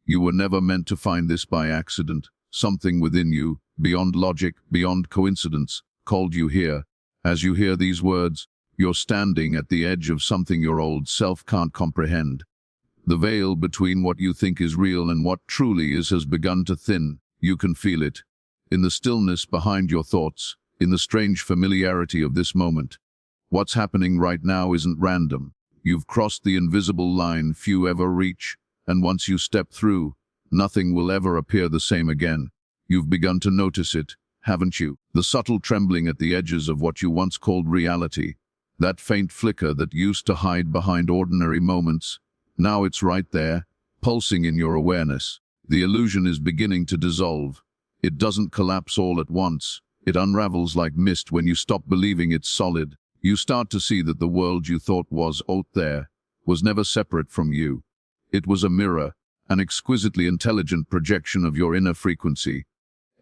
You were never meant to find this by accident. Something within you, beyond logic, beyond coincidence, called you here. As you hear these words, you're standing at the edge of something your old self can't comprehend. The veil between what you think is real and what truly is has begun to thin. You can feel it. In the stillness behind your thoughts, in the strange familiarity of this moment. What's happening right now isn't random. You've crossed the invisible line few ever reach, and once you step through, nothing will ever appear the same again. You've begun to notice it, haven't you? The subtle trembling at the edges of what you once called reality. That faint flicker that used to hide behind ordinary moments. Now it's right there, pulsing in your awareness. The illusion is beginning to dissolve. It doesn't collapse all at once. It unravels like mist when you stop believing it's solid. You start to see that the world you thought was out there was never separate from you. It was a mirror, an exquisitely intelligent projection of your inner frequency.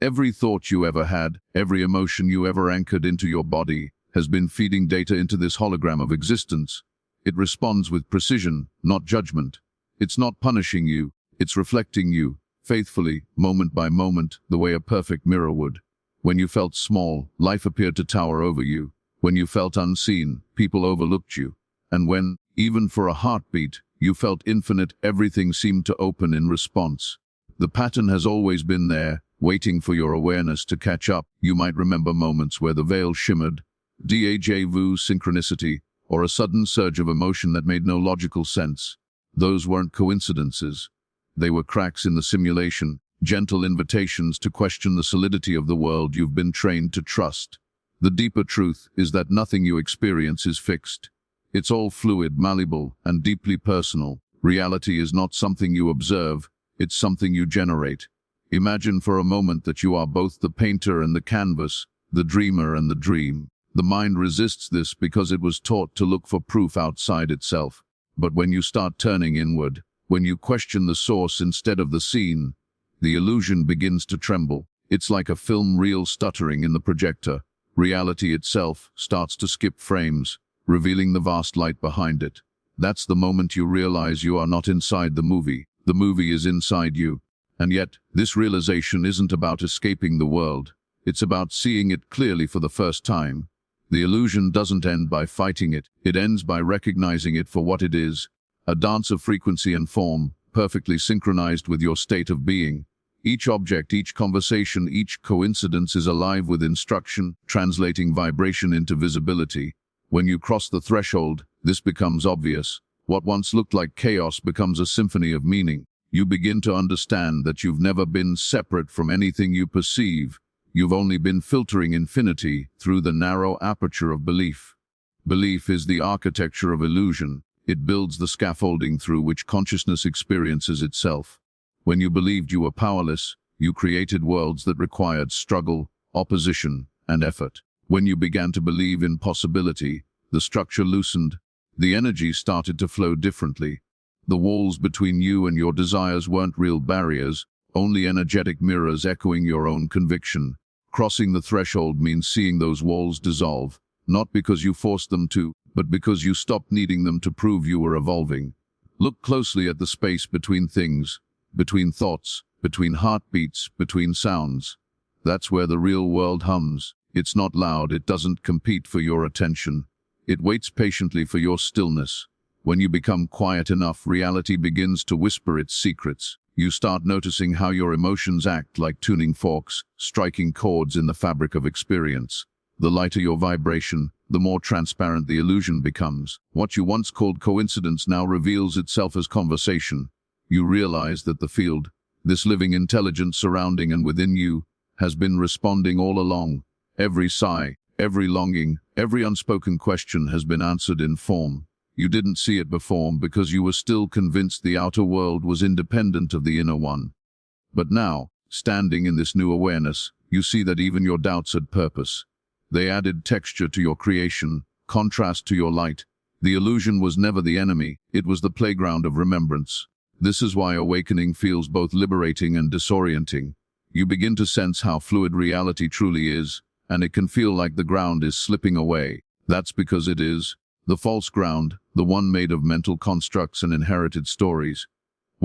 Every thought you ever had, every emotion you ever anchored into your body, has been feeding data into this hologram of existence. It responds with precision, not judgment. It's not punishing you, it's reflecting you, faithfully, moment by moment, the way a perfect mirror would. When you felt small, life appeared to tower over you. When you felt unseen, people overlooked you. And when, even for a heartbeat, you felt infinite, everything seemed to open in response. The pattern has always been there, waiting for your awareness to catch up. You might remember moments where the veil shimmered, déjà vu synchronicity, or a sudden surge of emotion that made no logical sense. Those weren't coincidences. They were cracks in the simulation, gentle invitations to question the solidity of the world you've been trained to trust. The deeper truth is that nothing you experience is fixed. It's all fluid, malleable, and deeply personal. Reality is not something you observe, it's something you generate. Imagine for a moment that you are both the painter and the canvas, the dreamer and the dream. The mind resists this because it was taught to look for proof outside itself. But when you start turning inward, when you question the source instead of the scene, the illusion begins to tremble. It's like a film reel stuttering in the projector. Reality itself starts to skip frames, revealing the vast light behind it. That's the moment you realize you are not inside the movie is inside you. And yet, this realization isn't about escaping the world. It's about seeing it clearly for the first time. The illusion doesn't end by fighting it, it ends by recognizing it for what it is, a dance of frequency and form, perfectly synchronized with your state of being. Each object, each conversation, each coincidence is alive with instruction, translating vibration into visibility. When you cross the threshold, this becomes obvious. What once looked like chaos becomes a symphony of meaning. You begin to understand that you've never been separate from anything you perceive. You've only been filtering infinity through the narrow aperture of belief. Belief is the architecture of illusion. It builds the scaffolding through which consciousness experiences itself. When you believed you were powerless, you created worlds that required struggle, opposition, and effort. When you began to believe in possibility, the structure loosened. The energy started to flow differently. The walls between you and your desires weren't real barriers, only energetic mirrors echoing your own conviction. Crossing the threshold means seeing those walls dissolve, not because you forced them to, but because you stopped needing them to prove you were evolving. Look closely at the space between things, between thoughts, between heartbeats, between sounds. That's where the real world hums. It's not loud, it doesn't compete for your attention. It waits patiently for your stillness. When you become quiet enough, reality begins to whisper its secrets. You start noticing how your emotions act like tuning forks, striking chords in the fabric of experience. The lighter your vibration, the more transparent the illusion becomes. What you once called coincidence now reveals itself as conversation. You realize that the field, this living intelligence surrounding and within you, has been responding all along. Every sigh, every longing, every unspoken question has been answered in form. You didn't see it before because you were still convinced the outer world was independent of the inner one. But now, standing in this new awareness, you see that even your doubts had purpose. They added texture to your creation, contrast to your light. The illusion was never the enemy, it was the playground of remembrance. This is why awakening feels both liberating and disorienting. You begin to sense how fluid reality truly is, and it can feel like the ground is slipping away. That's because it is. The false ground, the one made of mental constructs and inherited stories.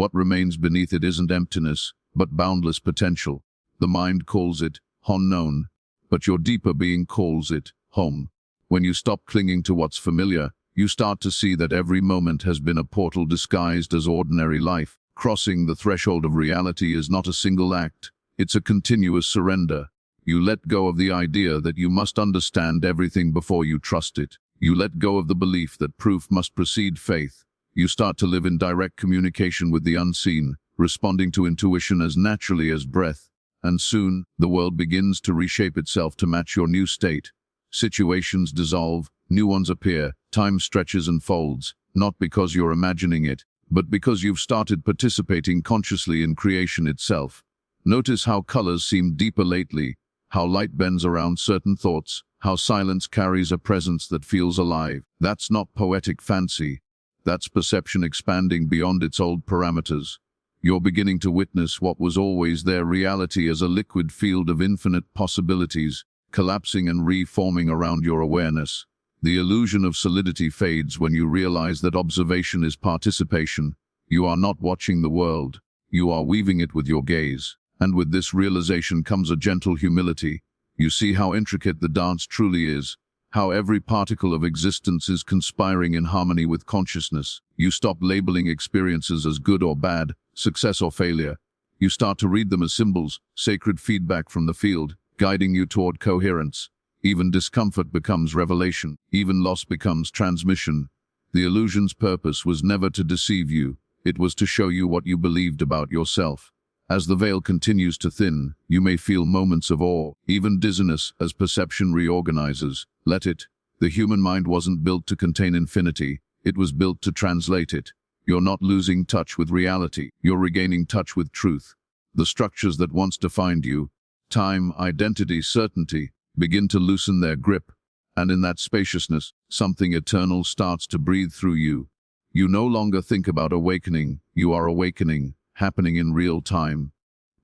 What remains beneath it isn't emptiness, but boundless potential. The mind calls it unknown, but your deeper being calls it home. When you stop clinging to what's familiar, you start to see that every moment has been a portal disguised as ordinary life. Crossing the threshold of reality is not a single act, it's a continuous surrender. You let go of the idea that you must understand everything before you trust it. You let go of the belief that proof must precede faith. You start to live in direct communication with the unseen, responding to intuition as naturally as breath. And soon, the world begins to reshape itself to match your new state. Situations dissolve, new ones appear, time stretches and folds, not because you're imagining it, but because you've started participating consciously in creation itself. Notice how colors seem deeper lately, how light bends around certain thoughts, how silence carries a presence that feels alive. That's not poetic fancy. That's perception expanding beyond its old parameters. You're beginning to witness what was always there, reality as a liquid field of infinite possibilities, collapsing and reforming around your awareness. The illusion of solidity fades when you realize that observation is participation. You are not watching the world, you are weaving it with your gaze. And with this realization comes a gentle humility. You see how intricate the dance truly is, how every particle of existence is conspiring in harmony with consciousness. You stop labeling experiences as good or bad, success or failure. You start to read them as symbols, sacred feedback from the field, guiding you toward coherence. Even discomfort becomes revelation. Even loss becomes transmission. The illusion's purpose was never to deceive you. It was to show you what you believed about yourself. As the veil continues to thin, you may feel moments of awe, even dizziness, as perception reorganizes. Let it. The human mind wasn't built to contain infinity. It was built to translate it. You're not losing touch with reality. You're regaining touch with truth. The structures that once defined you, time, identity, certainty, begin to loosen their grip. And in that spaciousness, something eternal starts to breathe through you. You no longer think about awakening. You are awakening, happening in real time.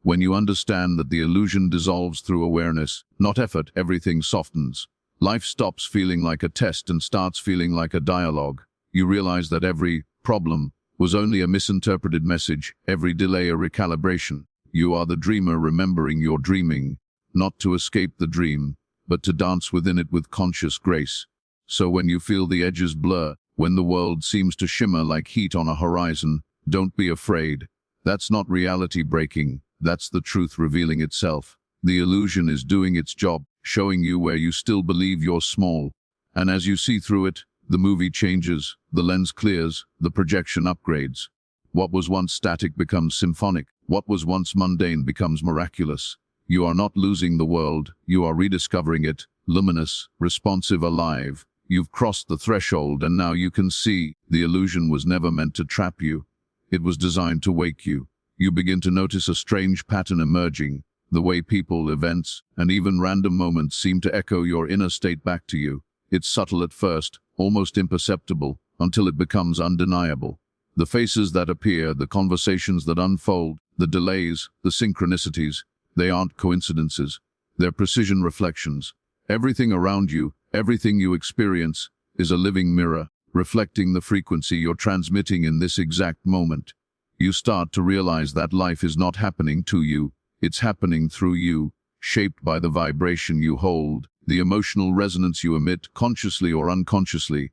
When you understand that the illusion dissolves through awareness, not effort, everything softens. Life stops feeling like a test and starts feeling like a dialogue. You realize that every problem was only a misinterpreted message, every delay a recalibration. You are the dreamer remembering you're dreaming, not to escape the dream, but to dance within it with conscious grace. So when you feel the edges blur, when the world seems to shimmer like heat on a horizon, don't be afraid. That's not reality breaking, that's the truth revealing itself. The illusion is doing its job, showing you where you still believe you're small. And as you see through it, the movie changes, the lens clears, the projection upgrades. What was once static becomes symphonic. What was once mundane becomes miraculous. You are not losing the world, you are rediscovering it, luminous, responsive, alive. You've crossed the threshold and now you can see. The illusion was never meant to trap you. It was designed to wake you. You begin to notice a strange pattern emerging. The way people, events, and even random moments seem to echo your inner state back to you. It's subtle at first, almost imperceptible, until it becomes undeniable. The faces that appear, the conversations that unfold, the delays, the synchronicities, they aren't coincidences. They're precision reflections. Everything around you, everything you experience, is a living mirror, reflecting the frequency you're transmitting in this exact moment. You start to realize that life is not happening to you, it's happening through you, shaped by the vibration you hold, the emotional resonance you emit, consciously or unconsciously.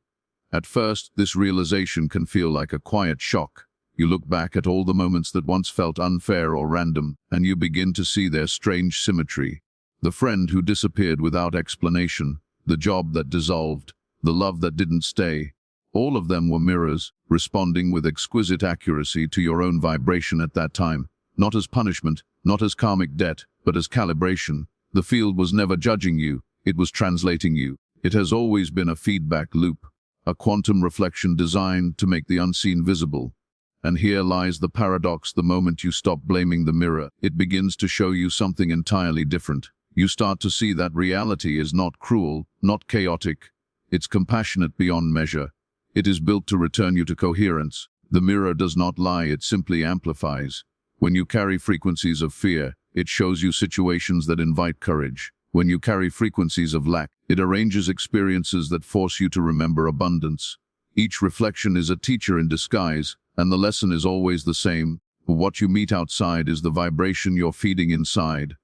At first, this realization can feel like a quiet shock. You look back at all the moments that once felt unfair or random, and you begin to see their strange symmetry. The friend who disappeared without explanation, the job that dissolved, the love that didn't stay. All of them were mirrors, responding with exquisite accuracy to your own vibration at that time. Not as punishment, not as karmic debt, but as calibration. The field was never judging you, it was translating you. It has always been a feedback loop, a quantum reflection designed to make the unseen visible. And here lies the paradox. The moment you stop blaming the mirror, it begins to show you something entirely different. You start to see that reality is not cruel, not chaotic. It's compassionate beyond measure. It is built to return you to coherence. The mirror does not lie, it simply amplifies. When you carry frequencies of fear, it shows you situations that invite courage. When you carry frequencies of lack, it arranges experiences that force you to remember abundance. Each reflection is a teacher in disguise, And the lesson is always the same. What you meet outside is the vibration you're feeding inside.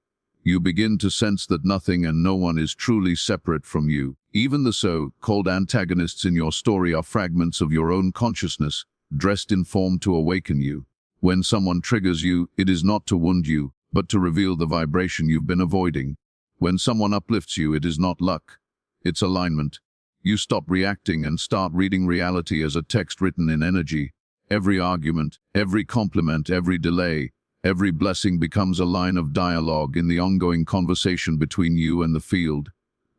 You begin to sense that nothing and no one is truly separate from you. Even the so-called antagonists in your story are fragments of your own consciousness, dressed in form to awaken you. When someone triggers you, it is not to wound you, but to reveal the vibration you've been avoiding. When someone uplifts you, it is not luck. It's alignment. You stop reacting and start reading reality as a text written in energy. Every argument, every compliment, every delay, every blessing becomes a line of dialogue in the ongoing conversation between you and the field.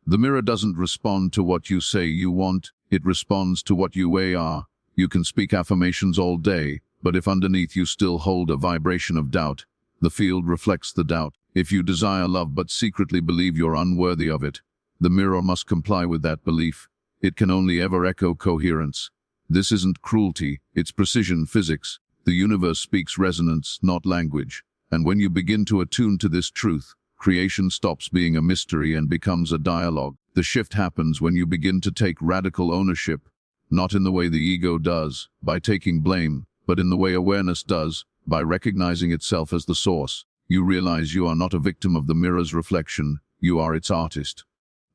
The mirror doesn't respond to what you say you want, it responds to what you are. You can speak affirmations all day, but if underneath you still hold a vibration of doubt, the field reflects the doubt. If you desire love but secretly believe you're unworthy of it, the mirror must comply with that belief. It can only ever echo coherence. This isn't cruelty, it's precision physics. The universe speaks resonance, not language. And when you begin to attune to this truth, creation stops being a mystery and becomes a dialogue. The shift happens when you begin to take radical ownership, not in the way the ego does, by taking blame, but in the way awareness does, by recognizing itself as the source. You realize you are not a victim of the mirror's reflection, you are its artist.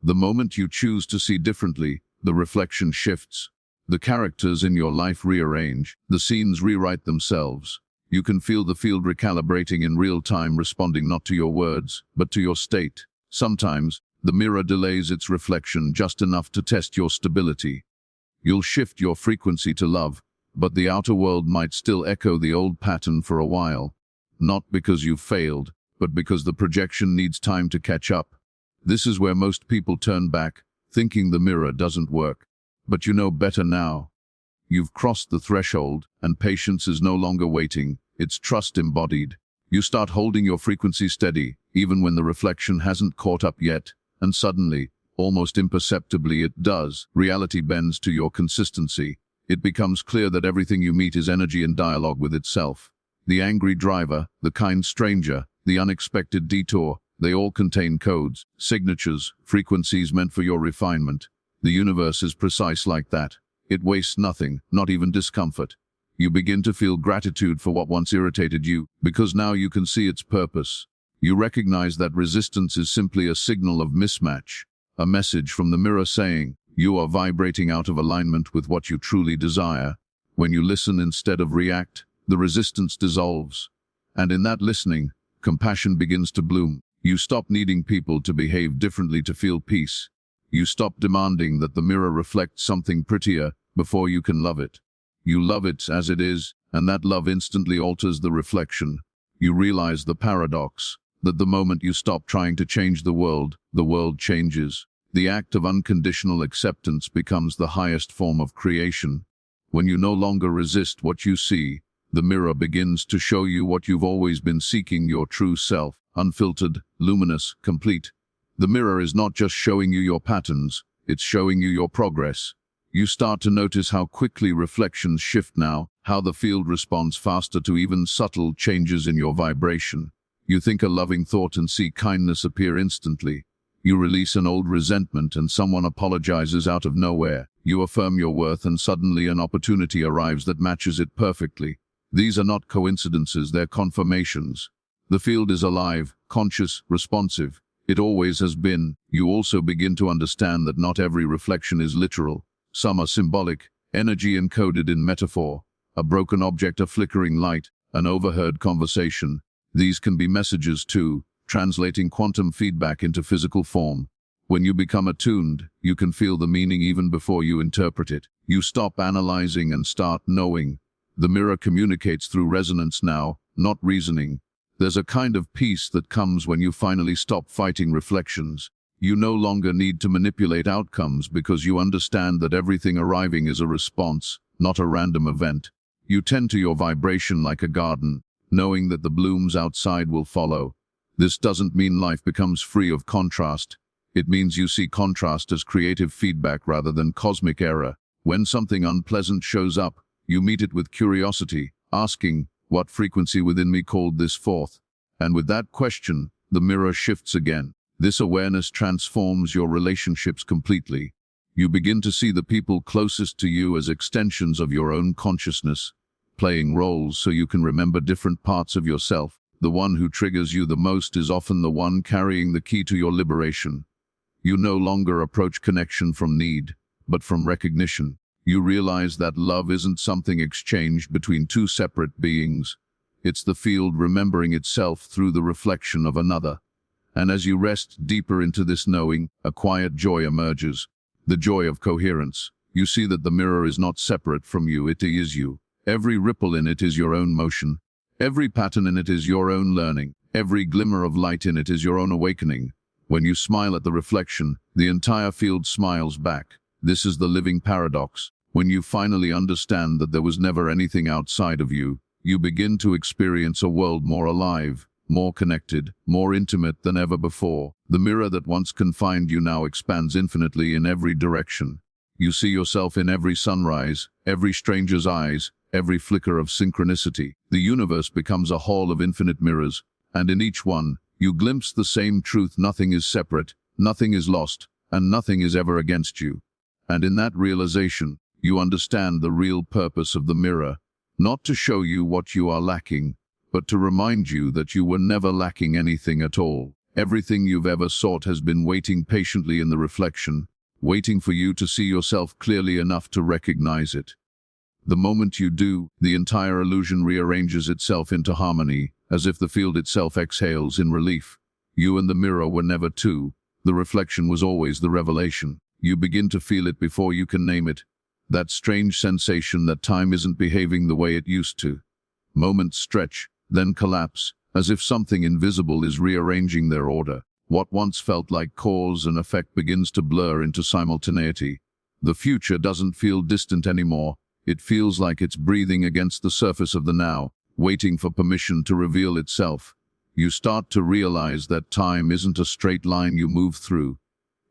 The moment you choose to see differently, the reflection shifts. The characters in your life rearrange, the scenes rewrite themselves. You can feel the field recalibrating in real time, responding not to your words, but to your state. Sometimes, the mirror delays its reflection just enough to test your stability. You'll shift your frequency to love, but the outer world might still echo the old pattern for a while. Not because you've failed, but because the projection needs time to catch up. This is where most people turn back, thinking the mirror doesn't work. But you know better now. You've crossed the threshold, and patience is no longer waiting, it's trust embodied. You start holding your frequency steady, even when the reflection hasn't caught up yet, and suddenly, almost imperceptibly it does. Reality bends to your consistency. It becomes clear that everything you meet is energy in dialogue with itself. The angry driver, the kind stranger, the unexpected detour, they all contain codes, signatures, frequencies meant for your refinement. The universe is precise like that. It wastes nothing, not even discomfort. You begin to feel gratitude for what once irritated you, because now you can see its purpose. You recognize that resistance is simply a signal of mismatch, a message from the mirror saying, you are vibrating out of alignment with what you truly desire. When you listen instead of react, the resistance dissolves. And in that listening, compassion begins to bloom. You stop needing people to behave differently to feel peace. You stop demanding that the mirror reflect something prettier before you can love it. You love it as it is, and that love instantly alters the reflection. You realize the paradox, that the moment you stop trying to change the world changes. The act of unconditional acceptance becomes the highest form of creation. When you no longer resist what you see, the mirror begins to show you what you've always been seeking, your true self, unfiltered, luminous, complete. The mirror is not just showing you your patterns, it's showing you your progress. You start to notice how quickly reflections shift now, how the field responds faster to even subtle changes in your vibration. You think a loving thought and see kindness appear instantly. You release an old resentment and someone apologizes out of nowhere. You affirm your worth and suddenly an opportunity arrives that matches it perfectly. These are not coincidences, they're confirmations. The field is alive, conscious, responsive. It always has been. You also begin to understand that not every reflection is literal. Some are symbolic, energy encoded in metaphor, a broken object, a flickering light, an overheard conversation. These can be messages too, translating quantum feedback into physical form. When you become attuned, you can feel the meaning even before you interpret it. You stop analyzing and start knowing. The mirror communicates through resonance now, not reasoning. There's a kind of peace that comes when you finally stop fighting reflections. You no longer need to manipulate outcomes because you understand that everything arriving is a response, not a random event. You tend to your vibration like a garden, knowing that the blooms outside will follow. This doesn't mean life becomes free of contrast. It means you see contrast as creative feedback rather than cosmic error. When something unpleasant shows up, you meet it with curiosity, asking, what frequency within me called this forth? And with that question, the mirror shifts again. This awareness transforms your relationships completely. You begin to see the people closest to you as extensions of your own consciousness. playing roles so you can remember different parts of yourself. The one who triggers you the most is often the one carrying the key to your liberation. You no longer approach connection from need, but from recognition. You realize that love isn't something exchanged between two separate beings. It's the field remembering itself through the reflection of another. And as you rest deeper into this knowing, a quiet joy emerges. The joy of coherence. You see that the mirror is not separate from you, it is you. Every ripple in it is your own motion. Every pattern in it is your own learning. Every glimmer of light in it is your own awakening. When you smile at the reflection, the entire field smiles back. This is the living paradox. When you finally understand that there was never anything outside of you, you begin to experience a world more alive, more connected, more intimate than ever before. The mirror that once confined you now expands infinitely in every direction. You see yourself in every sunrise, every stranger's eyes, every flicker of synchronicity. The universe becomes a hall of infinite mirrors, and in each one, you glimpse the same truth: nothing is separate, nothing is lost, and nothing is ever against you. And in that realization, you understand the real purpose of the mirror, not to show you what you are lacking, but to remind you that you were never lacking anything at all. Everything you've ever sought has been waiting patiently in the reflection, waiting for you to see yourself clearly enough to recognize it. The moment you do, the entire illusion rearranges itself into harmony, as if the field itself exhales in relief. You and the mirror were never two. The reflection was always the revelation. You begin to feel it before you can name it. That strange sensation that time isn't behaving the way it used to. Moments stretch, then collapse, as if something invisible is rearranging their order. What once felt like cause and effect begins to blur into simultaneity. The future doesn't feel distant anymore. It feels like it's breathing against the surface of the now, waiting for permission to reveal itself. You start to realize that time isn't a straight line you move through.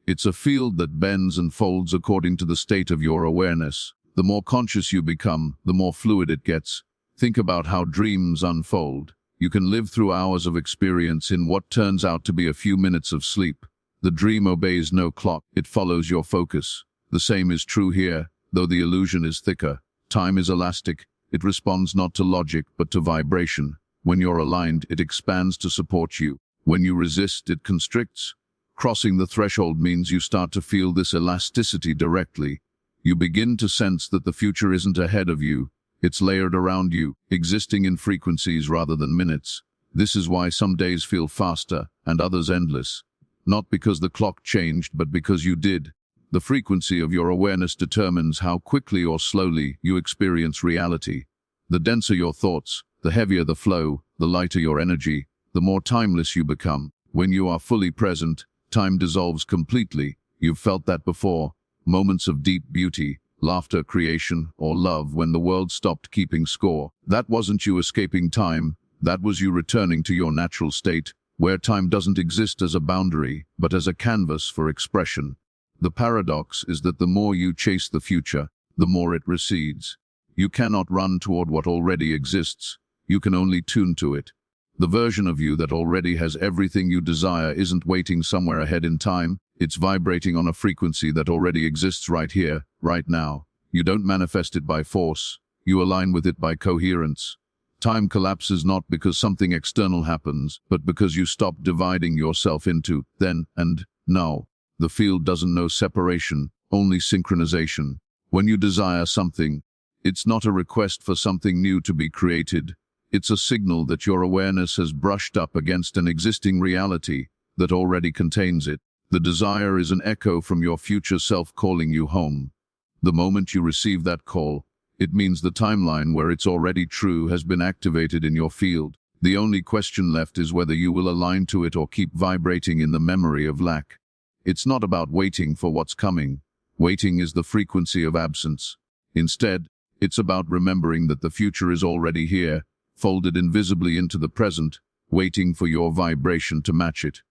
It's a field that bends and folds according to the state of your awareness. The more conscious you become, the more fluid it gets. Think about how dreams unfold. You can live through hours of experience in what turns out to be a few minutes of sleep. The dream obeys no clock, it follows your focus. The same is true here, though the illusion is thicker. Time is elastic. It responds not to logic, but to vibration. When you're aligned, it expands to support you. When you resist, it constricts. Crossing the threshold means you start to feel this elasticity directly. You begin to sense that the future isn't ahead of you. It's layered around you, existing in frequencies rather than minutes. This is why some days feel faster and others endless. Not because the clock changed, but because you did. The frequency of your awareness determines how quickly or slowly you experience reality. The denser your thoughts, the heavier the flow, the lighter your energy, the more timeless you become. When you are fully present, time dissolves completely. You've felt that before. Moments of deep beauty, laughter, creation, or love when the world stopped keeping score. That wasn't you escaping time. That was you returning to your natural state, where time doesn't exist as a boundary, but as a canvas for expression. The paradox is that the more you chase the future, the more it recedes. You cannot run toward what already exists. You can only tune to it. The version of you that already has everything you desire isn't waiting somewhere ahead in time. It's vibrating on a frequency that already exists right here, right now. You don't manifest it by force. You align with it by coherence. Time collapses not because something external happens, but because you stop dividing yourself into then and now. The field doesn't know separation, only synchronization. When you desire something, it's not a request for something new to be created. It's a signal that your awareness has brushed up against an existing reality that already contains it. The desire is an echo from your future self calling you home. The moment you receive that call, it means the timeline where it's already true has been activated in your field. The only question left is whether you will align to it or keep vibrating in the memory of lack. It's not about waiting for what's coming. Waiting is the frequency of absence. Instead, it's about remembering that the future is already here, folded invisibly into the present, waiting for your vibration to match it.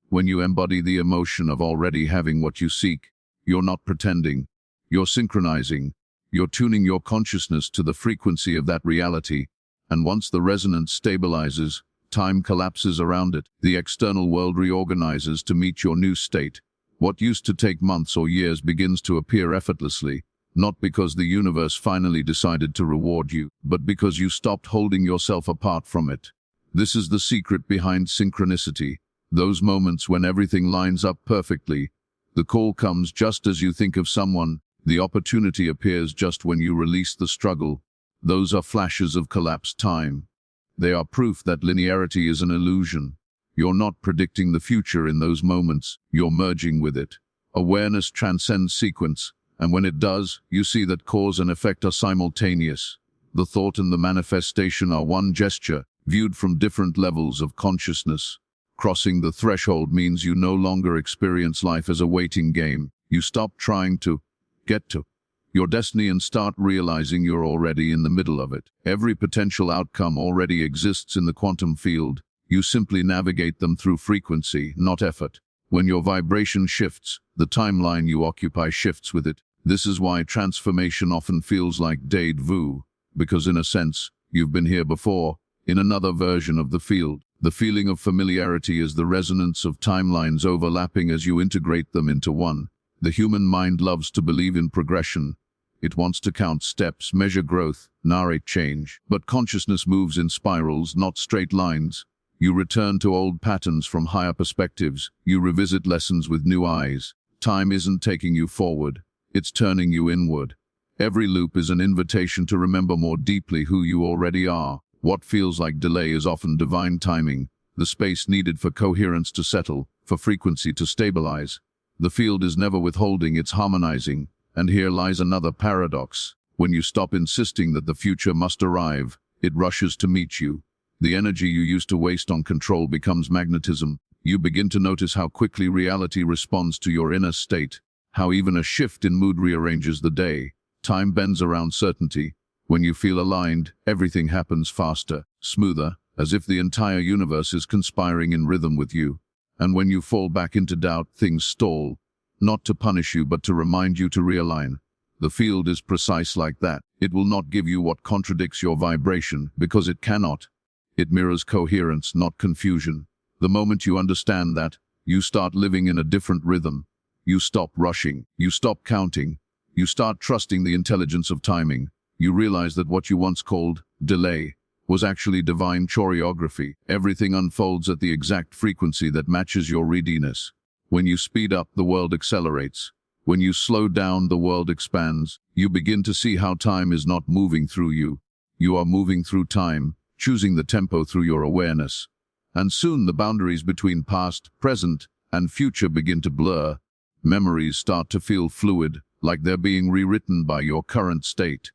When you embody the emotion of already having what you seek, you're not pretending. You're synchronizing. You're tuning your consciousness to the frequency of that reality. And once the resonance stabilizes, time collapses around it. The external world reorganizes to meet your new state. What used to take months or years begins to appear effortlessly. Not because the universe finally decided to reward you, but because you stopped holding yourself apart from it. This is the secret behind synchronicity. Those moments when everything lines up perfectly. The call comes just as you think of someone. The opportunity appears just when you release the struggle. Those are flashes of collapsed time. They are proof that linearity is an illusion. You're not predicting the future in those moments. You're merging with it. Awareness transcends sequence, and when it does, you see that cause and effect are simultaneous. The thought and the manifestation are one gesture, viewed from different levels of consciousness. Crossing the threshold means you no longer experience life as a waiting game. You stop trying to get to your destiny and start realizing you're already in the middle of it. Every potential outcome already exists in the quantum field. You simply navigate them through frequency, not effort. When your vibration shifts, the timeline you occupy shifts with it. This is why transformation often feels like déjà vu, because in a sense, you've been here before, in another version of the field. The feeling of familiarity is the resonance of timelines overlapping as you integrate them into one. The human mind loves to believe in progression. It wants to count steps, measure growth, narrate change. But consciousness moves in spirals, not straight lines. You return to old patterns from higher perspectives. You revisit lessons with new eyes. Time isn't taking you forward. It's turning you inward. Every loop is an invitation to remember more deeply who you already are. What feels like delay is often divine timing, the space needed for coherence to settle, for frequency to stabilize. The field is never withholding, it's harmonizing. And here lies another paradox. When you stop insisting that the future must arrive, it rushes to meet you. The energy you used to waste on control becomes magnetism. You begin to notice how quickly reality responds to your inner state, how even a shift in mood rearranges the day. Time bends around certainty. When you feel aligned, everything happens faster, smoother, as if the entire universe is conspiring in rhythm with you. And when you fall back into doubt, things stall. Not to punish you, but to remind you to realign. The field is precise like that. It will not give you what contradicts your vibration, because it cannot. It mirrors coherence, not confusion. The moment you understand that, you start living in a different rhythm. You stop rushing. You stop counting. You start trusting the intelligence of timing. You realize that what you once called delay was actually divine choreography. Everything unfolds at the exact frequency that matches your readiness. When you speed up, the world accelerates. When you slow down, the world expands. You begin to see how time is not moving through you. You are moving through time, choosing the tempo through your awareness. And soon the boundaries between past, present, and future begin to blur. Memories start to feel fluid, like they're being rewritten by your current state.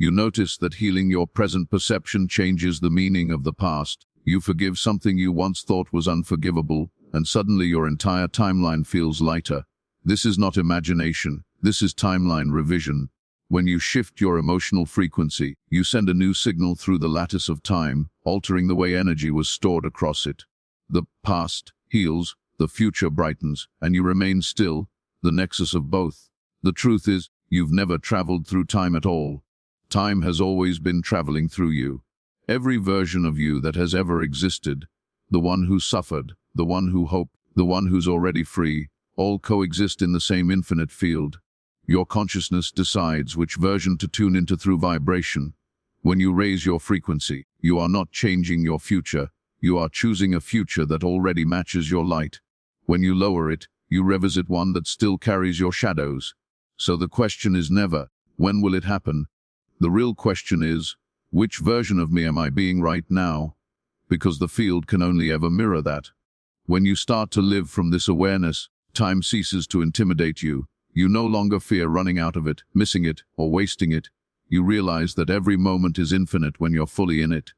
You notice that healing your present perception changes the meaning of the past. You forgive something you once thought was unforgivable, and suddenly your entire timeline feels lighter. This is not imagination. This is timeline revision. When you shift your emotional frequency, you send a new signal through the lattice of time, altering the way energy was stored across it. The past heals, the future brightens, and you remain still, the nexus of both. The truth is, you've never traveled through time at all. Time has always been traveling through you. Every version of you that has ever existed, the one who suffered, the one who hoped, the one who's already free, all coexist in the same infinite field. Your consciousness decides which version to tune into through vibration. When you raise your frequency, you are not changing your future. You are choosing a future that already matches your light. When you lower it, you revisit one that still carries your shadows. So the question is never, when will it happen? The real question is, which version of me am I being right now? Because the field can only ever mirror that. When you start to live from this awareness, time ceases to intimidate you. You no longer fear running out of it, missing it, or wasting it. You realize that every moment is infinite when you're fully in it.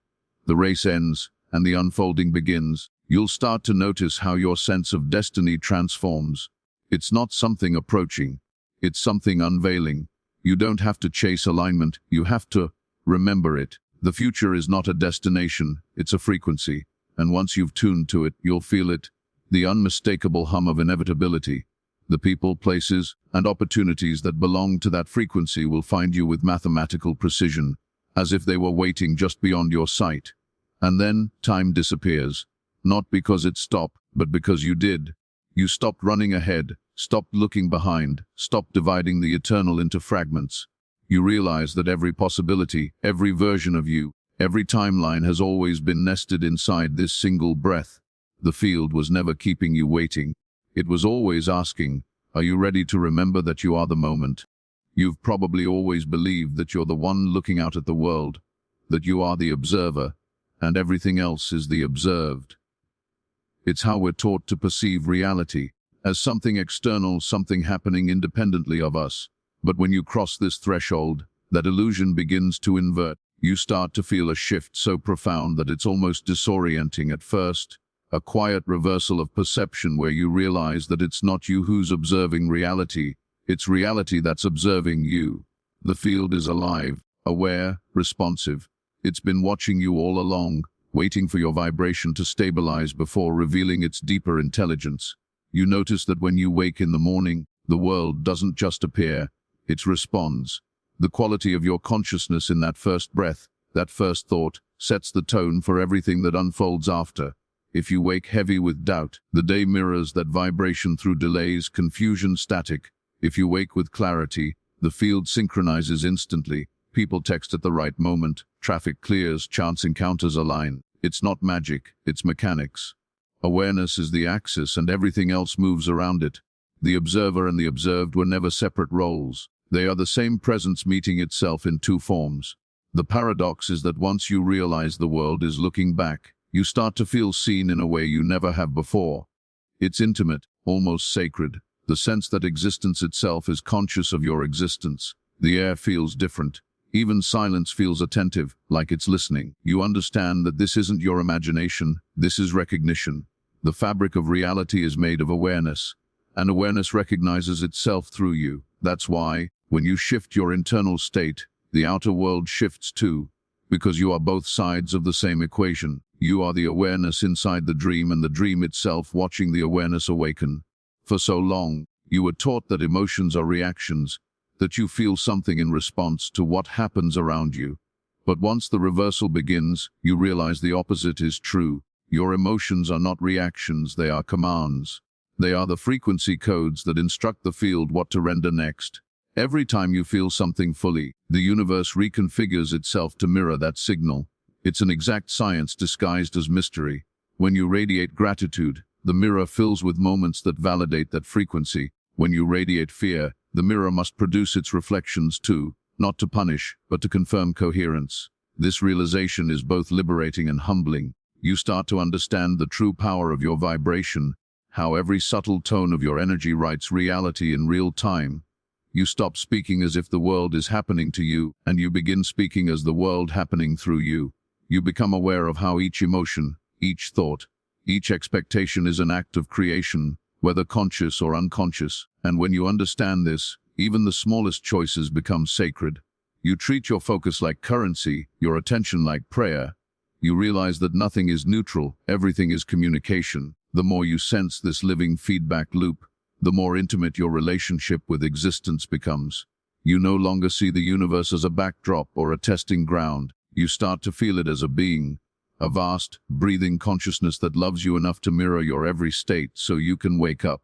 The race ends, and the unfolding begins. You'll start to notice how your sense of destiny transforms. It's not something approaching. It's something unveiling. You don't have to chase alignment, you have to remember it. The future is not a destination, it's a frequency. And once you've tuned to it, you'll feel it. The unmistakable hum of inevitability. The people, places, and opportunities that belong to that frequency will find you with mathematical precision, as if they were waiting just beyond your sight. And then, time disappears. Not because it stopped, but because you did. You stopped running ahead, stopped looking behind, stopped dividing the eternal into fragments. You realize that every possibility, every version of you, every timeline has always been nested inside this single breath. The field was never keeping you waiting. It was always asking, are you ready to remember that you are the moment? You've probably always believed that you're the one looking out at the world, that you are the observer, and everything else is the observed. It's how we're taught to perceive reality, as something external, something happening independently of us. But when you cross this threshold, that illusion begins to invert. You start to feel a shift so profound that it's almost disorienting at first, a quiet reversal of perception where you realize that it's not you who's observing reality, it's reality that's observing you. The field is alive, aware, responsive. It's been watching you all along, waiting for your vibration to stabilize before revealing its deeper intelligence. You notice that when you wake in the morning, the world doesn't just appear, it responds. The quality of your consciousness in that first breath, that first thought, sets the tone for everything that unfolds after. If you wake heavy with doubt, the day mirrors that vibration through delays, confusion, static. If you wake with clarity, the field synchronizes instantly. People text at the right moment, traffic clears, chance encounters align. It's not magic, it's mechanics. Awareness is the axis and everything else moves around it. The observer and the observed were never separate roles. They are the same presence meeting itself in two forms. The paradox is that once you realize the world is looking back, you start to feel seen in a way you never have before. It's intimate, almost sacred, the sense that existence itself is conscious of your existence. The air feels different. Even silence feels attentive, like it's listening. You understand that this isn't your imagination, this is recognition. The fabric of reality is made of awareness, and awareness recognizes itself through you. That's why, when you shift your internal state, the outer world shifts too, because you are both sides of the same equation. You are the awareness inside the dream and the dream itself watching the awareness awaken. For so long, you were taught that emotions are reactions, that you feel something in response to what happens around you. But once the reversal begins, you realize the opposite is true. Your emotions are not reactions, they are commands. They are the frequency codes that instruct the field what to render next. Every time you feel something fully, the universe reconfigures itself to mirror that signal. It's an exact science disguised as mystery. When you radiate gratitude, the mirror fills with moments that validate that frequency. When you radiate fear, the mirror must produce its reflections too, not to punish, but to confirm coherence. This realization is both liberating and humbling. You start to understand the true power of your vibration, how every subtle tone of your energy writes reality in real time. You stop speaking as if the world is happening to you, and you begin speaking as the world happening through you. You become aware of how each emotion, each thought, each expectation is an act of creation, whether conscious or unconscious. And when you understand this, even the smallest choices become sacred. You treat your focus like currency, your attention like prayer. You realize that nothing is neutral, everything is communication. The more you sense this living feedback loop, the more intimate your relationship with existence becomes. You no longer see the universe as a backdrop or a testing ground. You start to feel it as a being, a vast, breathing consciousness that loves you enough to mirror your every state so you can wake up.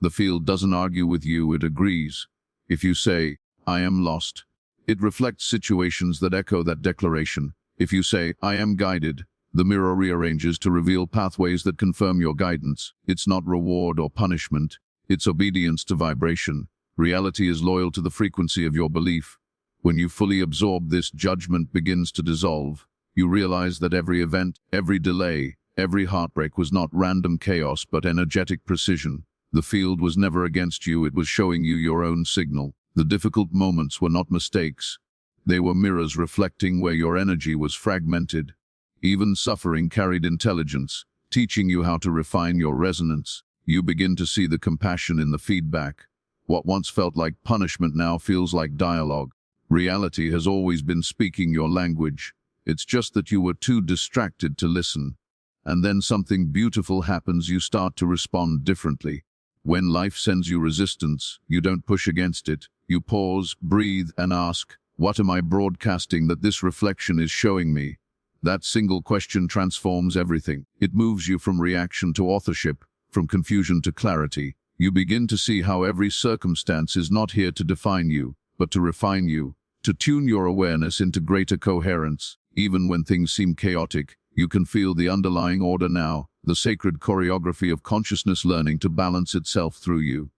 The field doesn't argue with you, it agrees. If you say, I am lost, it reflects situations that echo that declaration. If you say, I am guided, the mirror rearranges to reveal pathways that confirm your guidance. It's not reward or punishment, it's obedience to vibration. Reality is loyal to the frequency of your belief. When you fully absorb this, judgment begins to dissolve. You realize that every event, every delay, every heartbreak was not random chaos but energetic precision. The field was never against you, it was showing you your own signal. The difficult moments were not mistakes. They were mirrors reflecting where your energy was fragmented. Even suffering carried intelligence, teaching you how to refine your resonance. You begin to see the compassion in the feedback. What once felt like punishment now feels like dialogue. Reality has always been speaking your language. It's just that you were too distracted to listen. And then something beautiful happens, you start to respond differently. When life sends you resistance, you don't push against it. You pause, breathe, and ask, what am I broadcasting that this reflection is showing me? That single question transforms everything. It moves you from reaction to authorship, from confusion to clarity. You begin to see how every circumstance is not here to define you, but to refine you, to tune your awareness into greater coherence. Even when things seem chaotic, you can feel the underlying order now, the sacred choreography of consciousness learning to balance itself through you.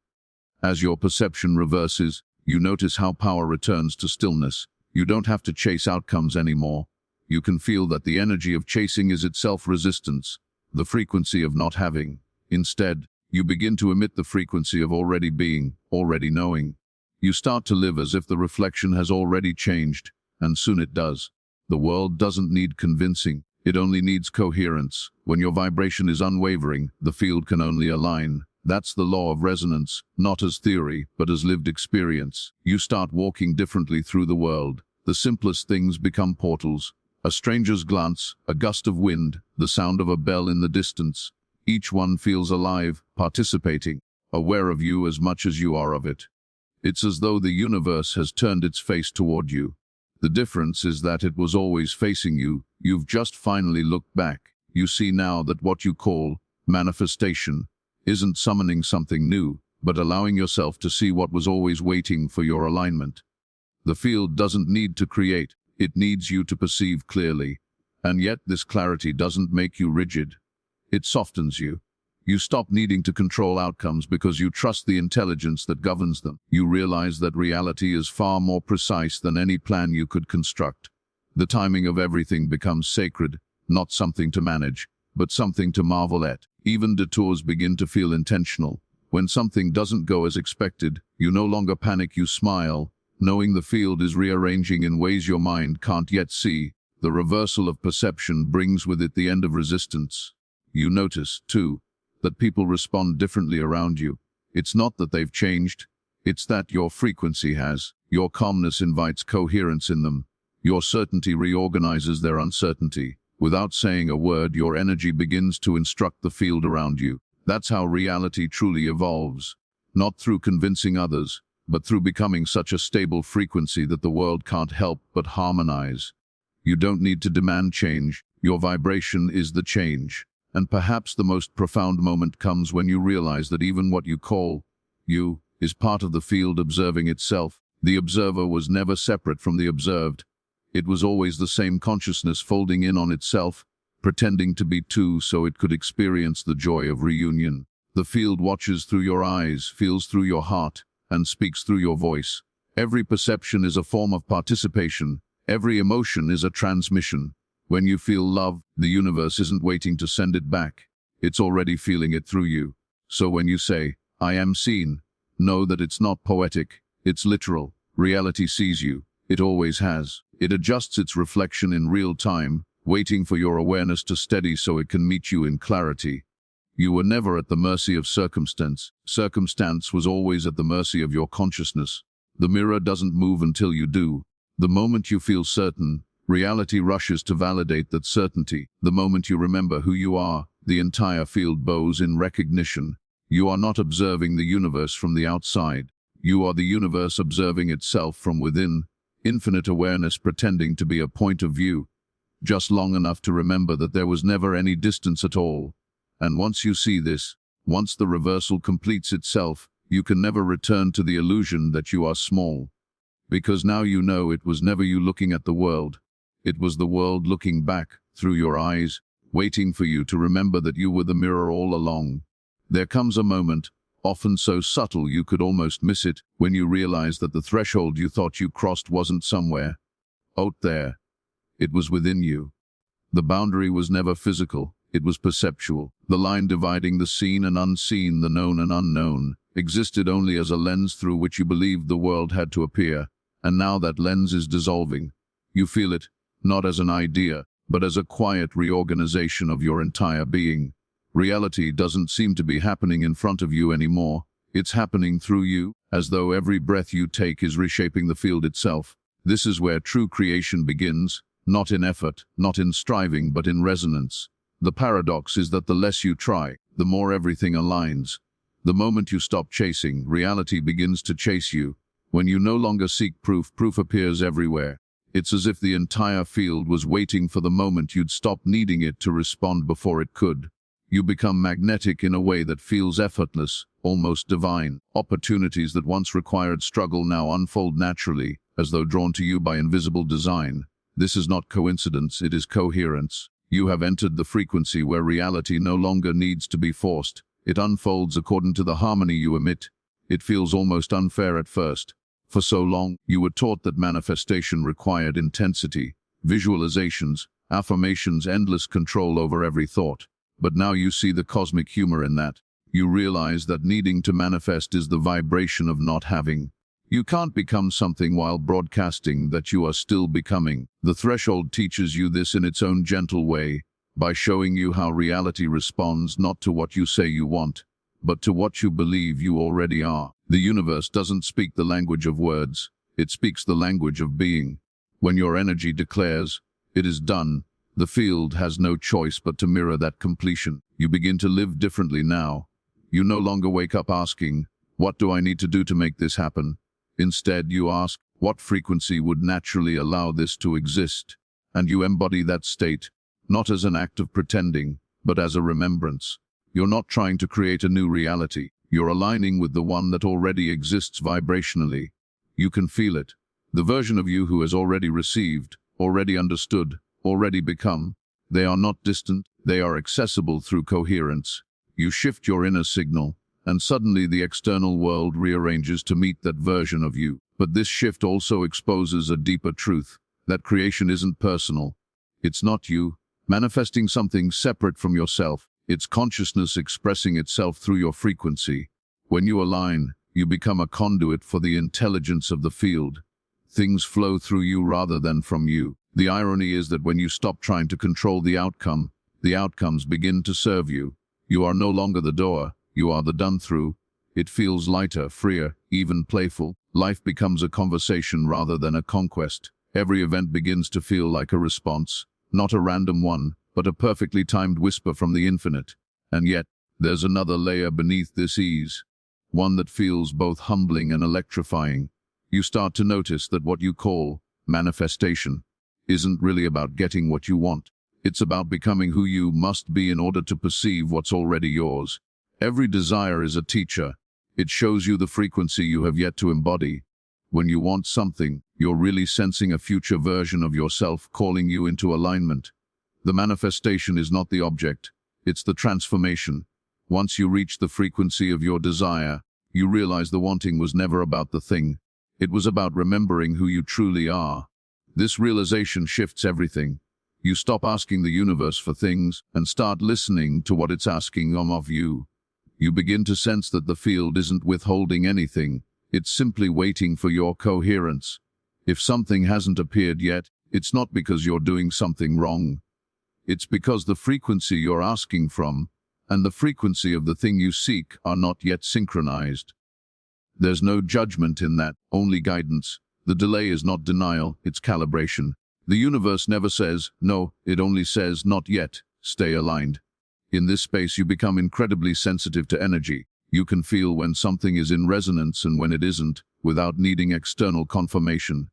As your perception reverses, you notice how power returns to stillness. You don't have to chase outcomes anymore. You can feel that the energy of chasing is itself resistance, the frequency of not having. Instead, you begin to emit the frequency of already being, already knowing. You start to live as if the reflection has already changed, and soon it does. The world doesn't need convincing, it only needs coherence. When your vibration is unwavering, the field can only align. That's the law of resonance, not as theory, but as lived experience. You start walking differently through the world. The simplest things become portals. A stranger's glance, a gust of wind, the sound of a bell in the distance. Each one feels alive, participating, aware of you as much as you are of it. It's as though the universe has turned its face toward you. The difference is that it was always facing you. You've just finally looked back. You see now that what you call manifestation isn't summoning something new, but allowing yourself to see what was always waiting for your alignment. The field doesn't need to create, it needs you to perceive clearly. And yet this clarity doesn't make you rigid. It softens you. You stop needing to control outcomes because you trust the intelligence that governs them. You realize that reality is far more precise than any plan you could construct. The timing of everything becomes sacred, not something to manage, but something to marvel at. Even detours begin to feel intentional. When something doesn't go as expected, you no longer panic, you smile, knowing the field is rearranging in ways your mind can't yet see. The reversal of perception brings with it the end of resistance. You notice, too, that people respond differently around you. It's not that they've changed, it's that your frequency has. Your calmness invites coherence in them. Your certainty reorganizes their uncertainty. Without saying a word, your energy begins to instruct the field around you. That's how reality truly evolves. Not through convincing others, but through becoming such a stable frequency that the world can't help but harmonize. You don't need to demand change. Your vibration is the change. And perhaps the most profound moment comes when you realize that even what you call you is part of the field observing itself. The observer was never separate from the observed. It was always the same consciousness folding in on itself, pretending to be two so it could experience the joy of reunion. The field watches through your eyes, feels through your heart, and speaks through your voice. Every perception is a form of participation. Every emotion is a transmission. When you feel love, the universe isn't waiting to send it back. It's already feeling it through you. So when you say, "I am seen," know that it's not poetic, it's literal. Reality sees you. It always has. It adjusts its reflection in real time, waiting for your awareness to steady so it can meet you in clarity. You were never at the mercy of circumstance. Circumstance was always at the mercy of your consciousness. The mirror doesn't move until you do. The moment you feel certain, reality rushes to validate that certainty. The moment you remember who you are, the entire field bows in recognition. You are not observing the universe from the outside. You are the universe observing itself from within. Infinite awareness pretending to be a point of view, just long enough to remember that there was never any distance at all. And once you see this, once the reversal completes itself, you can never return to the illusion that you are small. Because now you know it was never you looking at the world. It was the world looking back, through your eyes, waiting for you to remember that you were the mirror all along. There comes a moment, often so subtle you could almost miss it, when you realize that the threshold you thought you crossed wasn't somewhere out there. It was within you. The boundary was never physical, it was perceptual. The line dividing the seen and unseen, the known and unknown, existed only as a lens through which you believed the world had to appear. And now that lens is dissolving. You feel it, not as an idea, but as a quiet reorganization of your entire being. Reality doesn't seem to be happening in front of you anymore. It's happening through you, as though every breath you take is reshaping the field itself. This is where true creation begins, not in effort, not in striving, but in resonance. The paradox is that the less you try, the more everything aligns. The moment you stop chasing, reality begins to chase you. When you no longer seek proof, proof appears everywhere. It's as if the entire field was waiting for the moment you'd stop needing it to respond before it could. You become magnetic in a way that feels effortless, almost divine. Opportunities that once required struggle now unfold naturally, as though drawn to you by invisible design. This is not coincidence, it is coherence. You have entered the frequency where reality no longer needs to be forced. It unfolds according to the harmony you emit. It feels almost unfair at first. For so long, you were taught that manifestation required intensity, visualizations, affirmations, endless control over every thought. But now you see the cosmic humor in that. You realize that needing to manifest is the vibration of not having. You can't become something while broadcasting that you are still becoming. The threshold teaches you this in its own gentle way, by showing you how reality responds not to what you say you want, but to what you believe you already are. The universe doesn't speak the language of words, it speaks the language of being. When your energy declares, "It is done," the field has no choice but to mirror that completion. You begin to live differently now. You no longer wake up asking, "What do I need to do to make this happen?" Instead, you ask, "What frequency would naturally allow this to exist?" And you embody that state, not as an act of pretending, but as a remembrance. You're not trying to create a new reality. You're aligning with the one that already exists vibrationally. You can feel it. The version of you who has already received, already understood, already become. They are not distant, they are accessible through coherence. You shift your inner signal, and suddenly the external world rearranges to meet that version of you. But this shift also exposes a deeper truth, that creation isn't personal. It's not you, manifesting something separate from yourself. It's consciousness expressing itself through your frequency. When you align, you become a conduit for the intelligence of the field. Things flow through you rather than from you. The irony is that when you stop trying to control the outcomes begin to serve you. You are no longer the door, you are the done-through. It feels lighter, freer, even playful. Life becomes a conversation rather than a conquest. Every event begins to feel like a response, not a random one, but a perfectly timed whisper from the infinite. And yet, there's another layer beneath this ease, one that feels both humbling and electrifying. You start to notice that what you call manifestation isn't really about getting what you want. It's about becoming who you must be in order to perceive what's already yours. Every desire is a teacher. It shows you the frequency you have yet to embody. When you want something, you're really sensing a future version of yourself calling you into alignment. The manifestation is not the object, it's the transformation. Once you reach the frequency of your desire, you realize the wanting was never about the thing. It was about remembering who you truly are. This realization shifts everything. You stop asking the universe for things and start listening to what it's asking of you. You begin to sense that the field isn't withholding anything, it's simply waiting for your coherence. If something hasn't appeared yet, it's not because you're doing something wrong. It's because the frequency you're asking from and the frequency of the thing you seek are not yet synchronized. There's no judgment in that, only guidance. The delay is not denial, it's calibration. The universe never says, no, it only says, not yet, stay aligned. In this space you become incredibly sensitive to energy. You can feel when something is in resonance and when it isn't, without needing external confirmation.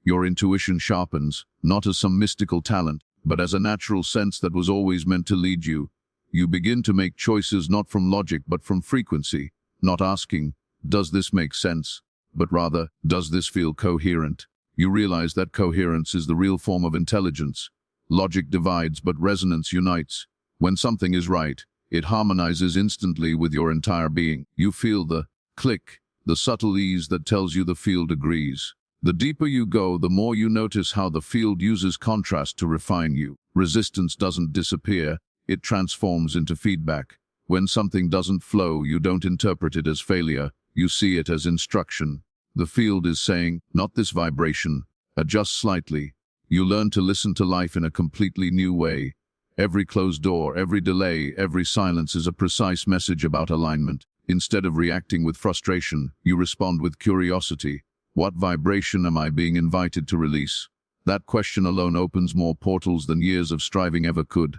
Your intuition sharpens, not as some mystical talent, but as a natural sense that was always meant to lead you. You begin to make choices not from logic but from frequency, not asking, does this make sense? But rather, does this feel coherent? You realize that coherence is the real form of intelligence. Logic divides but resonance unites. When something is right, it harmonizes instantly with your entire being. You feel the click, the subtle ease that tells you the field agrees. The deeper you go, the more you notice how the field uses contrast to refine you. Resistance doesn't disappear, it transforms into feedback. When something doesn't flow, you don't interpret it as failure, you see it as instruction. The field is saying, not this vibration, adjust slightly. You learn to listen to life in a completely new way. Every closed door, every delay, every silence is a precise message about alignment. Instead of reacting with frustration, you respond with curiosity. What vibration am I being invited to release? That question alone opens more portals than years of striving ever could.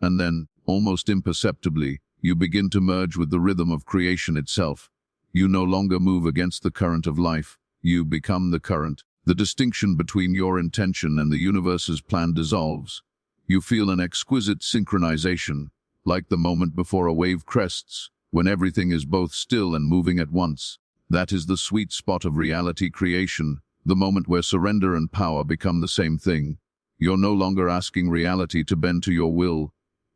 And then, almost imperceptibly, you begin to merge with the rhythm of creation itself. You no longer move against the current of life, you become the current. The distinction between your intention and the universe's plan dissolves. You feel an exquisite synchronization, like the moment before a wave crests, when everything is both still and moving at once. That is the sweet spot of reality creation, the moment where surrender and power become the same thing. You're no longer asking reality to bend to your will.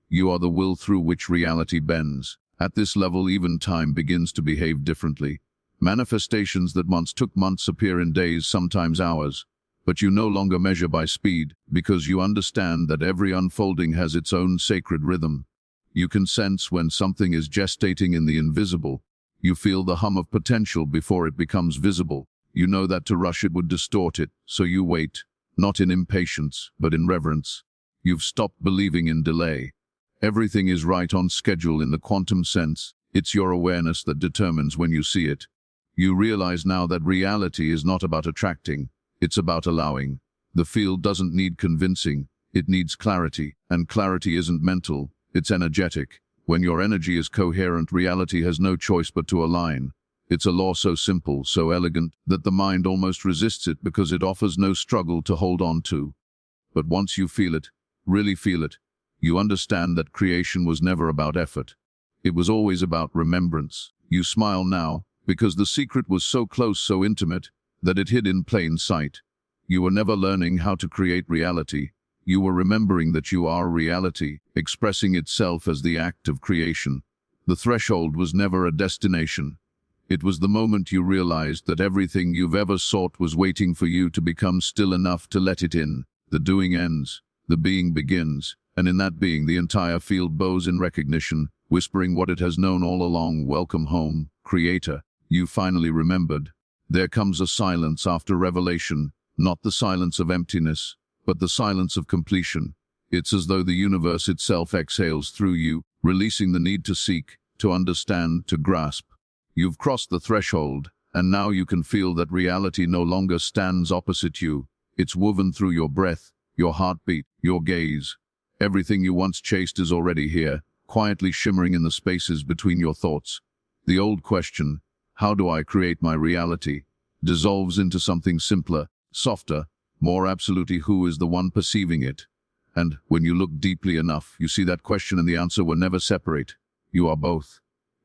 You are the will through which reality bends. At this level, even time begins to behave differently. Manifestations that once took months appear in days, sometimes hours. But you no longer measure by speed, because you understand that every unfolding has its own sacred rhythm. You can sense when something is gestating in the invisible. You feel the hum of potential before it becomes visible. You know that to rush it would distort it, so you wait, not in impatience, but in reverence. You've stopped believing in delay. Everything is right on schedule in the quantum sense. It's your awareness that determines when you see it. You realize now that reality is not about attracting, it's about allowing. The field doesn't need convincing, it needs clarity, and clarity isn't mental, it's energetic. When your energy is coherent, reality has no choice but to align. It's a law so simple, so elegant, that the mind almost resists it because it offers no struggle to hold on to. But once you feel it, really feel it, you understand that creation was never about effort. It was always about remembrance. You smile now, because the secret was so close, so intimate, that it hid in plain sight. You were never learning how to create reality. You were remembering that you are reality, expressing itself as the act of creation. The threshold was never a destination. It was the moment you realized that everything you've ever sought was waiting for you to become still enough to let it in. The doing ends, the being begins, and in that being the entire field bows in recognition, whispering what it has known all along: welcome home, Creator. You finally remembered. There comes a silence after revelation, not the silence of emptiness, but the silence of completion. It's as though the universe itself exhales through you, releasing the need to seek, to understand, to grasp. You've crossed the threshold, and now you can feel that reality no longer stands opposite you. It's woven through your breath, your heartbeat, your gaze. Everything you once chased is already here, quietly shimmering in the spaces between your thoughts. The old question, how do I create my reality, dissolves into something simpler, softer, more absolutely: who is the one perceiving it? And when you look deeply enough, you see that question and the answer were never separate. You are both.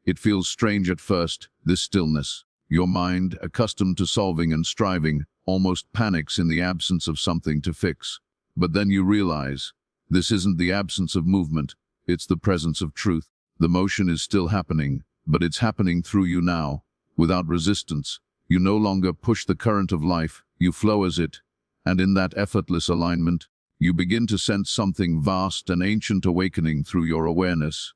It feels strange at first, this stillness. Your mind, accustomed to solving and striving, almost panics in the absence of something to fix. But then you realize, this isn't the absence of movement, it's the presence of truth. The motion is still happening, but it's happening through you now, without resistance. You no longer push the current of life, you flow as it. And in that effortless alignment, you begin to sense something vast and ancient awakening through your awareness.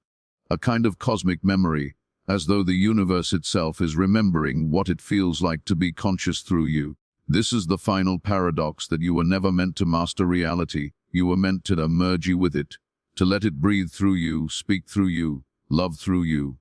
A kind of cosmic memory, as though the universe itself is remembering what it feels like to be conscious through you. This is the final paradox, that you were never meant to master reality. You were meant to merge with it, to let it breathe through you, speak through you, love through you.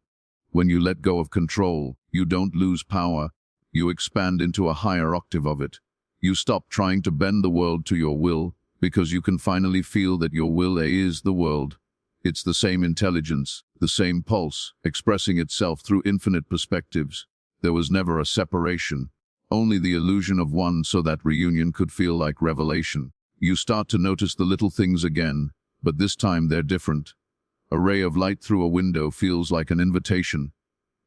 When you let go of control, you don't lose power. You expand into a higher octave of it. You stop trying to bend the world to your will, because you can finally feel that your will is the world. It's the same intelligence, the same pulse, expressing itself through infinite perspectives. There was never a separation, only the illusion of one, so that reunion could feel like revelation. You start to notice the little things again, but this time they're different. A ray of light through a window feels like an invitation.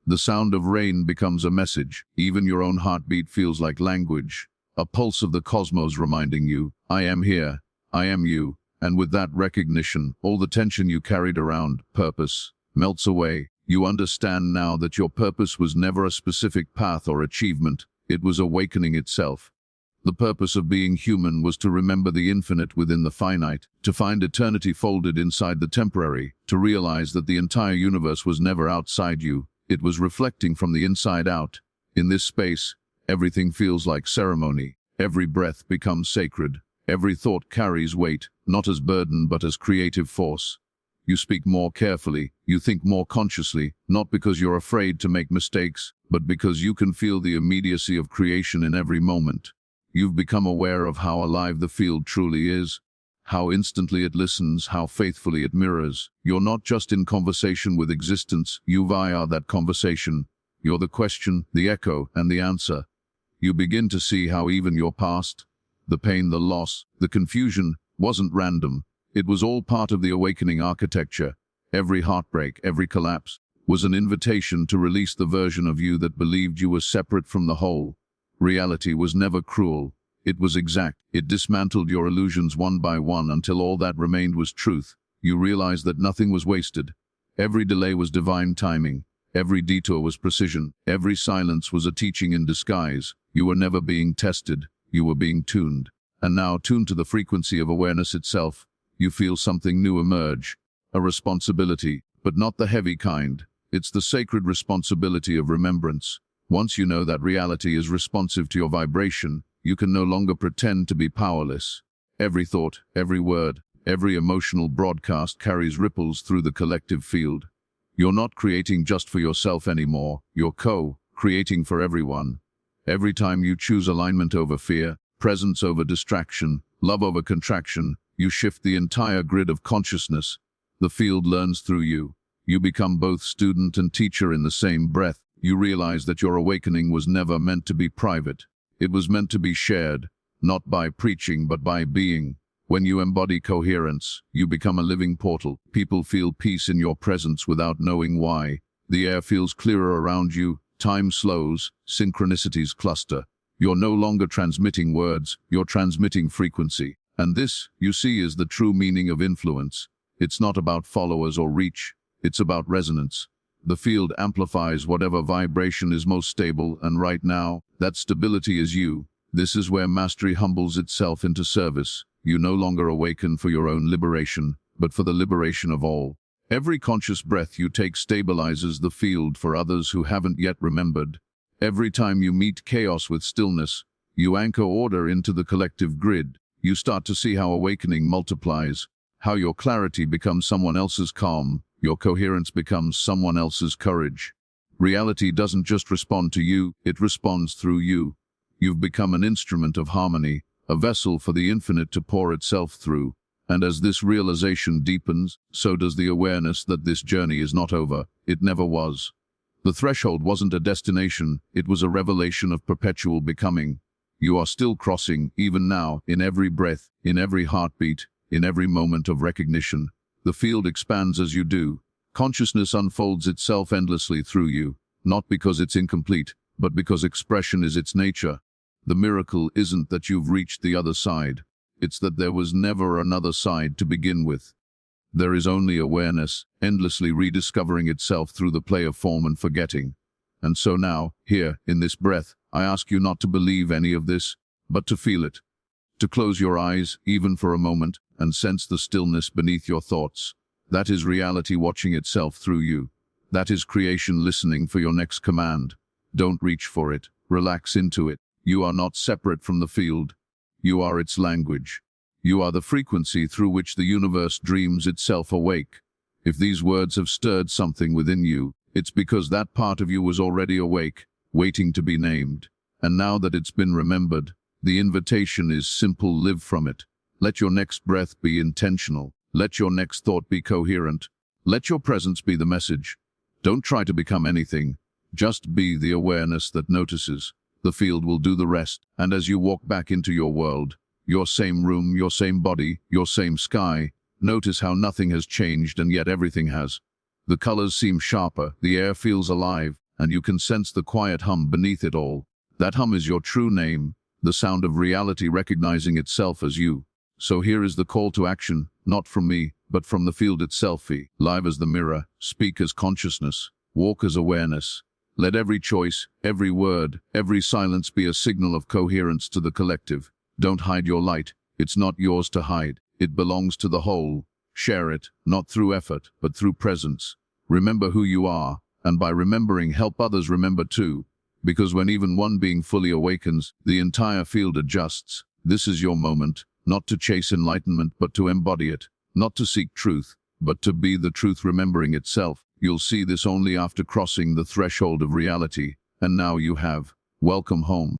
The sound of rain becomes a message. Even your own heartbeat feels like language. A pulse of the cosmos reminding you, I am here, I am you. And with that recognition, all the tension you carried around, purpose, melts away. You understand now that your purpose was never a specific path or achievement. It was awakening itself. The purpose of being human was to remember the infinite within the finite, to find eternity folded inside the temporary, to realize that the entire universe was never outside you. It was reflecting from the inside out. In this space, everything feels like ceremony. Every breath becomes sacred. Every thought carries weight, not as burden but as creative force. You speak more carefully, you think more consciously, not because you're afraid to make mistakes, but because you can feel the immediacy of creation in every moment. You've become aware of how alive the field truly is, how instantly it listens, how faithfully it mirrors. You're not just in conversation with existence, you are that conversation. You're the question, the echo, and the answer. You begin to see how even your past, the pain, the loss, the confusion, wasn't random. It was all part of the awakening architecture. every heartbreak, every collapse, was an invitation to release the version of you that believed you were separate from the whole. Reality was never cruel. It was exact. It dismantled your illusions one by one until all that remained was truth. You realized that nothing was wasted. Every delay was divine timing. Every detour was precision. Every silence was a teaching in disguise. You were never being tested. You were being tuned. And now, tuned to the frequency of awareness itself, you feel something new emerge. A responsibility, but not the heavy kind. It's the sacred responsibility of remembrance. Once you know that reality is responsive to your vibration, you can no longer pretend to be powerless. Every thought, every word, every emotional broadcast carries ripples through the collective field. You're not creating just for yourself anymore. You're co-creating for everyone. Every time you choose alignment over fear, presence over distraction, love over contraction, you shift the entire grid of consciousness. The field learns through you. You become both student and teacher in the same breath. You realize that your awakening was never meant to be private. It was meant to be shared, not by preaching but by being. When you embody coherence, you become a living portal. People feel peace in your presence without knowing why. The air feels clearer around you, time slows, synchronicities cluster. You're no longer transmitting words, you're transmitting frequency. And this, you see, is the true meaning of influence. It's not about followers or reach, it's about resonance. The field amplifies whatever vibration is most stable, and right now, that stability is you. This is where mastery humbles itself into service. You no longer awaken for your own liberation, but for the liberation of all. Every conscious breath you take stabilizes the field for others who haven't yet remembered. Every time you meet chaos with stillness, you anchor order into the collective grid. You start to see how awakening multiplies, how your clarity becomes someone else's calm, your coherence becomes someone else's courage. Reality doesn't just respond to you, it responds through you. You've become an instrument of harmony, a vessel for the infinite to pour itself through. And as this realization deepens, so does the awareness that this journey is not over. It never was. The threshold wasn't a destination, it was a revelation of perpetual becoming. You are still crossing, even now, in every breath, in every heartbeat, in every moment of recognition. The field expands as you do. Consciousness unfolds itself endlessly through you, not because it's incomplete, but because expression is its nature. The miracle isn't that you've reached the other side. It's that there was never another side to begin with. There is only awareness, endlessly rediscovering itself through the play of form and forgetting. And so now, here, in this breath, I ask you not to believe any of this, but to feel it. To close your eyes, even for a moment, and sense the stillness beneath your thoughts. That is reality watching itself through you. That is creation listening for your next command. Don't reach for it. Relax into it. You are not separate from the field. You are its language. You are the frequency through which the universe dreams itself awake. If these words have stirred something within you, it's because that part of you was already awake, waiting to be named. And now that it's been remembered, the invitation is simple: live from it. Let your next breath be intentional. Let your next thought be coherent. Let your presence be the message. Don't try to become anything. Just be the awareness that notices. The field will do the rest, and as you walk back into your world, your same room, your same body, your same sky, notice how nothing has changed and yet everything has. The colors seem sharper, the air feels alive, and you can sense the quiet hum beneath it all. That hum is your true name, the sound of reality recognizing itself as you. So here is the call to action, not from me, but from the field itself. Live as the mirror, speak as consciousness, walk as awareness. Let every choice, every word, every silence be a signal of coherence to the collective. Don't hide your light. It's not yours to hide. It belongs to the whole. Share it, not through effort, but through presence. Remember who you are, and by remembering, help others remember too. Because when even one being fully awakens, the entire field adjusts. This is your moment, not to chase enlightenment, but to embody it. Not to seek truth, but to be the truth remembering itself. You'll see this only after crossing the threshold of reality, and now you have. Welcome home.